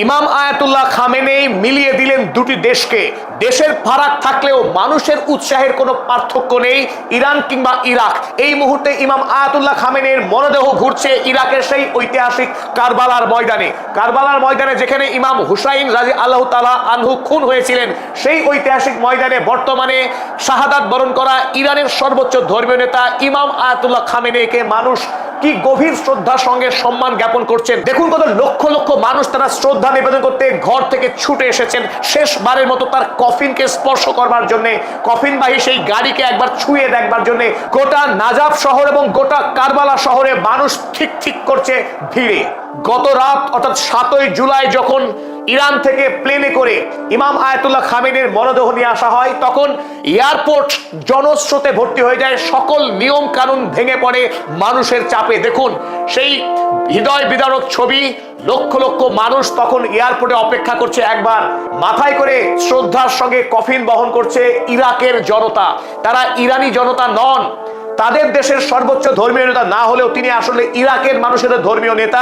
ইমাম Ayatollah Khamenei মিলিয়ে দিলেন দুটি দেশকে। দেশের ফারাক থাকলেও মানুষের উৎসাহের কোনো পার্থক্য নেই। ইরান কিংবা ইরাক, এই মুহূর্তে ইমাম আয়াতুল্লাহ খামেনেইর মরদেহ ঘুরছে ইরাকের সেই ঐতিহাসিক কারবালার ময়দানে। কারবালার ময়দানে যেখানে ইমাম হুসাইন রাজি আল্লাহ তাআলা আনহু খুন হয়েছিলেন, সেই ঐতিহাসিক ময়দানে বর্তমানে শাহাদাত বরণ করা ইরানের সর্বোচ্চ ধর্মীয় নেতা ইমাম আয়াতুল্লাহ খামেনেইকে মানুষ কি গভীর শ্রদ্ধার সঙ্গে সম্মান জ্ঞাপন করছেন। দেখুন কত লক্ষ লক্ষ মানুষ তারা শ্রদ্ধা নিবেদন করতে ঘর থেকে ছুটে এসেছেন শেষবারের মতো তার কফিনকে স্পর্শ করবার জন্য, কফিনবাহী সেই গাড়িকে একবার ছুঁয়ে দেখবার জন্য। গোটা নাজাফ শহর এবং গোটা কারবালা শহরে মানুষ ঠিক ঠিক করছে ভিড়ে। গত রাত অর্থাৎ 7ই জুলাই যখন ইরান থেকে প্লেনে করে ইমাম আয়াতুল্লাহ খামেনেইর মরদেহ নিয়ে আসা হয়, তখন এয়ারপোর্ট জনস্রোতে ভর্তি হয়ে যায়। সকল নিয়ম কানুন ভেঙে পড়ে মানুষের চাপে। দেখুন সেই হৃদয় বিদারক ছবি। লক্ষ লক্ষ মানুষ তখন এয়ারপোর্টে অপেক্ষা করছে, একবার মাথায় করে শ্রদ্ধার সঙ্গে কফিন বহন করছে ইরাকের জনতা। তারা ইরানি জনতা নন, তাদের দেশের সর্বোচ্চ ধর্মীয় নেতা না হলেও তিনি আসলে ইরাকের মানুষের ধর্মীয় নেতা।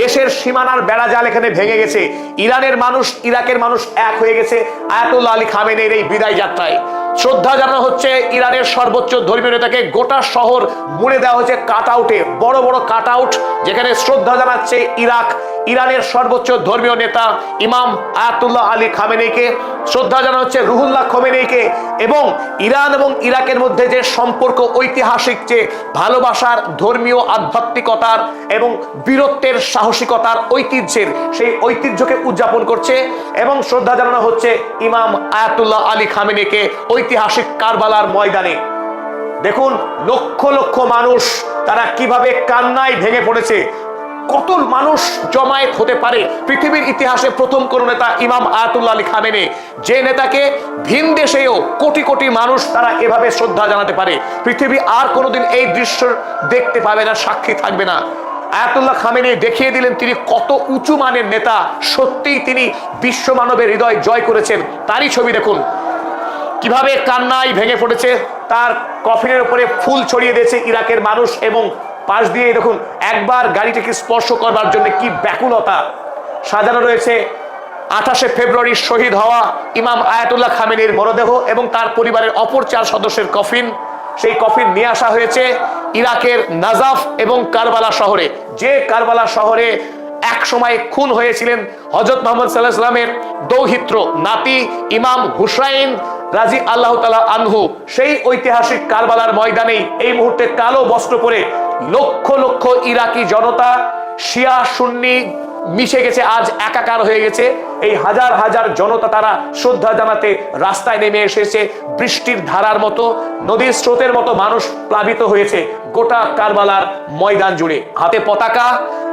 দেশের সীমানার বেড়াজাল এখানে ভেঙে গেছে। ইরানের মানুষ ইরাকের মানুষ এক হয়ে গেছে আয়াতুল্লাহ আলী খামেনেইর এই বিদায় যাত্রায়। শ্রদ্ধা জানানো হচ্ছে ইরানের সর্বোচ্চ ধর্মীয় নেতাকে। গোটা শহর মুড়ে দেওয়া হচ্ছে কাট আউটে, বড় বড় কাট আউট, যেখানে শ্রদ্ধা জানাচ্ছে ইরানের সর্বোচ্চ ধর্মীয় নেতা ইমাম আয়াতুল্লাহ আলী খামেনেইকে। শ্রদ্ধা জানানো হচ্ছে রুহুল্লাহ খোমেনেইকে। এবং ইরান এবং ইরাকের মধ্যে যে সম্পর্ক, ঐতিহাসিক যে ভালোবাসার, ধর্মীয় আধ্যাত্মিকতার এবং বীরত্বের, সাহসিকতার, ঐতিহ্যের, সেই ঐতিহ্যকে উদযাপন করছে। এবং শ্রদ্ধা জানানো হচ্ছে ইমাম আয়াতুল্লাহ আলী খামেনেইকে ঐতিহাসিক কারবালার ময়দানে। দেখুন লক্ষ লক্ষ মানুষ তারা কিভাবে কান্নায় ভেঙে পড়েছে। কত মানুষ জমায়েত হতে পারে? পৃথিবীর ইতিহাসে প্রথম কোন নেতা ইমাম আয়াতুল্লাহ আলী খামেনেই, যে নেতাকে ভিন দেশেও কোটি কোটি মানুষ তারা এভাবে শ্রদ্ধা জানাতে পারে। পৃথিবী আর কোনোদিন এই দৃশ্য দেখতে পাবে না, সাক্ষী থাকবে না। আয়াতুল্লাহ খামেনেই দেখিয়ে দিলেন তিনি কত উঁচু মানের নেতা। সত্যিই তিনি বিশ্ব মানবের হৃদয় জয় করেছেন। তারই ছবি দেখুন কিভাবে কান্নায় ভেঙে পড়েছে। তার কফিনের উপরে ফুল ছড়িয়ে দিয়েছে ইরাকের মানুষ। এবং পাশ দিয়ে দেখুন একবার গাড়িটিকে স্পর্শ করবার জন্য কি ব্যাকুলতা। সাজানো রয়েছে 28শে ফেব্রুয়ারি শহীদ হওয়া ইমাম আয়াতুল্লাহ খামেনেইর মরদেহ এবং তার পরিবারের অপর 4 সদস্যের কফিন। সেই কফিন নিয়ে আসা হয়েছে ইরাকের নাজাফ এবং কারবালা শহরে, যে কারবালা শহরে এক সময় খুন হয়েছিলেন হযরত মুহাম্মদ সাল্লাল্লাহু আলাইহি ওয়াসাল্লামের দৌহিত্র নাতি ইমাম হুসাইন রাজি আল্লাহ তাআলা আনহু। সেই ঐতিহাসিক কারবালার ময়দানেই এই মুহূর্তে কালো বস্ত্র পরে লক্ষ লক্ষ ইরাকি জনতা, শিয়া সুন্নি মিশে গেছে, আজ একাকার হয়ে গেছে। এই হাজার হাজার জনতা তারা শ্রদ্ধা জানাতে রাস্তায় নেমে এসেছে। বৃষ্টির ধারার মতো, নদীর স্রোতের মতো মানুষ প্লাবিত হয়েছে গোটা কারবালার ময়দান জুড়ে। হাতে পতাকা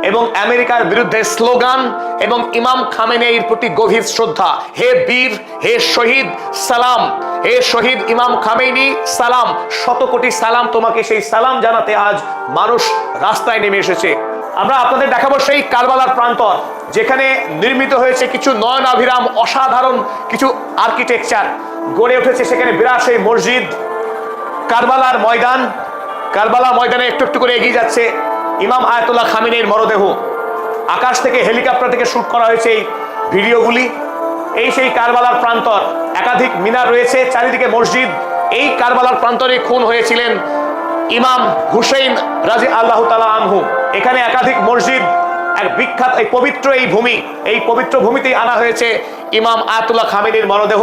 এবং আমেরিকার বিরুদ্ধে স্লোগান এবং ইমাম খামেনেইর প্রতি গভীর শ্রদ্ধা। হে বীর, হে শহীদ, সালাম। হে শহীদ ইমাম খামেনি, সালাম। শত কোটি সালাম তোমাকে। সেই সালাম জানাতে আজ মানুষ রাস্তায় নেমে এসেছে। আমরা আপনাদের দেখাবো সেই কারবালার প্রান্তর, যেখানে নির্মিত হয়েছে কিছু নয়নাভিরাম অসাধারণ কিছু আর্কিটেকচার গড়ে উঠেছে। সেখানে বিরাট সেই মসজিদ। কারবালার ময়দান, কারবালা ময়দানে একটু একটু করে এগিয়ে যাচ্ছে ইমাম আয়াতুল্লাহ খামেনেইর মরদেহ। আকাশ থেকে, হেলিকপ্টার থেকে শুট করা হয়েছে এই ভিডিওগুলি। এই সেই কারবালার প্রান্তর, একাধিক মিনার রয়েছে, চারিদিকে মসজিদ। এই কারবালার প্রান্তরে খুন হয়েছিলেন ইমাম হুসাইন রাজি আল্লাহ তাআলা আনহু। এখানে একাধিক মসজিদ, এক বিখ্যাত এই পবিত্র এই ভূমি, এই পবিত্র ভূমিতেই আনা হয়েছে ইমাম আয়াতুল্লাহ খামেনেইর মরদেহ।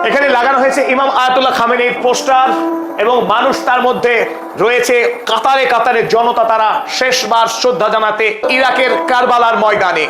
এখানে লাগানো হয়েছে ইমাম আয়াতুল্লাহ খামেনেইর পোস্টার এবং মানুষ তার মধ্যে রয়েছে কাতারে কাতারে জনতা। তারা শেষবার শ্রদ্ধা জানাতে ইরাকের কারবালার ময়দানে।